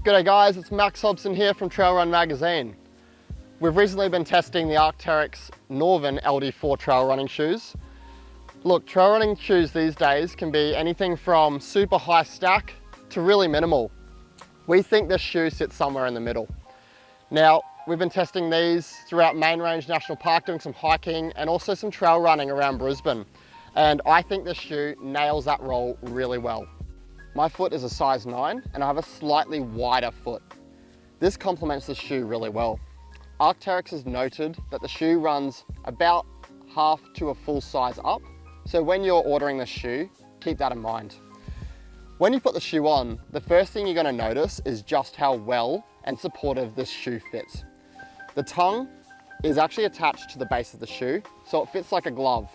G'day guys, it's Max Hobson here from Trail Run Magazine. We've recently been testing the Arc'teryx Norvan LD4 trail running shoes. Look, trail running shoes these days can be anything from super high stack to really minimal. We think this shoe sits somewhere in the middle. Now, we've been testing these throughout Main Range National Park, doing some hiking and also some trail running around Brisbane. And I think this shoe nails that role really well. My foot is a size 9 and I have a slightly wider foot. This complements the shoe really well. Arc'teryx has noted that the shoe runs about half to a full size up. So when you're ordering this shoe, keep that in mind. When you put the shoe on, the first thing you're going to notice is just how well and supportive this shoe fits. The tongue is actually attached to the base of the shoe, so it fits like a glove.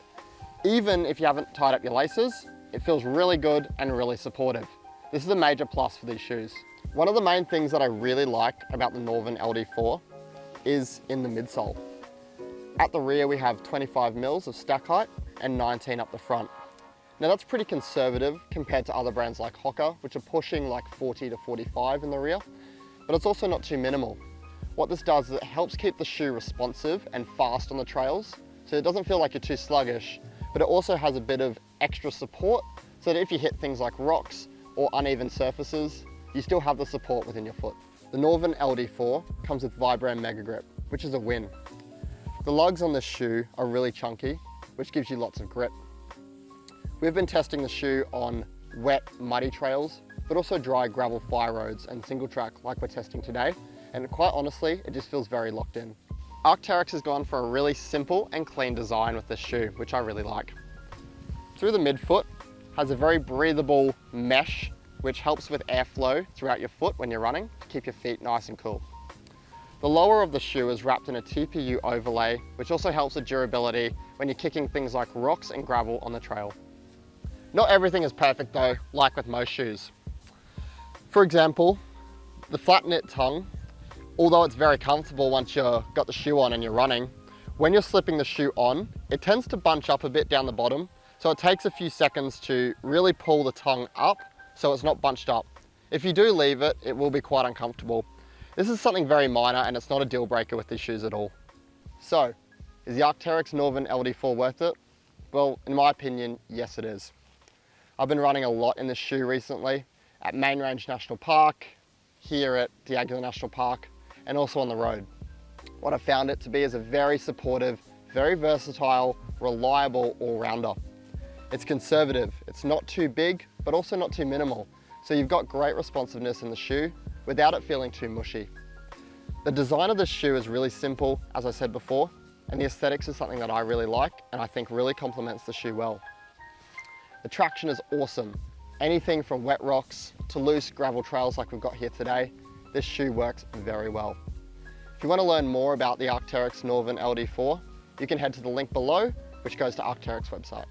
Even if you haven't tied up your laces, it feels really good and really supportive. This is a major plus for these shoes. One of the main things that I really like about the Norvan LD4 is in the midsole. At the rear we have 25 mils of stack height and 19 up the front. Now that's pretty conservative compared to other brands like Hoka, which are pushing like 40 to 45 in the rear, but it's also not too minimal. What this does is it helps keep the shoe responsive and fast on the trails, so it doesn't feel like you're too sluggish, but it also has a bit of extra support so that if you hit things like rocks or uneven surfaces, you still have the support within your foot. The Norvan LD4 comes with Vibram Mega Grip, which is a win. The lugs on this shoe are really chunky, which gives you lots of grip. We've been testing the shoe on wet, muddy trails, but also dry gravel fire roads and single track like we're testing today. And quite honestly, it just feels very locked in. Arc'teryx has gone for a really simple and clean design with this shoe, which I really like. Through the midfoot has a very breathable mesh, which helps with airflow throughout your foot when you're running to keep your feet nice and cool. The lower of the shoe is wrapped in a TPU overlay, which also helps with durability when you're kicking things like rocks and gravel on the trail. Not everything is perfect though, like with most shoes. For example, the flat knit tongue, although it's very comfortable once you've got the shoe on and you're running, when you're slipping the shoe on, it tends to bunch up a bit down the bottom, so it takes a few seconds to really pull the tongue up so it's not bunched up. If you do leave it, it will be quite uncomfortable. This is something very minor and it's not a deal breaker with these shoes at all. So, is the Arc'teryx Norvan LD4 worth it? Well, in my opinion, yes it is. I've been running a lot in this shoe recently, at Main Range National Park, here at Diageo National Park, and also on the road. What I found it to be is a very supportive, very versatile, reliable all-rounder. It's conservative, it's not too big, but also not too minimal. So you've got great responsiveness in the shoe without it feeling too mushy. The design of this shoe is really simple, as I said before, and the aesthetics is something that I really like and I think really complements the shoe well. The traction is awesome. Anything from wet rocks to loose gravel trails like we've got here today, this shoe works very well. If you want to learn more about the Arc'teryx Norvan LD4, you can head to the link below, which goes to Arc'teryx website.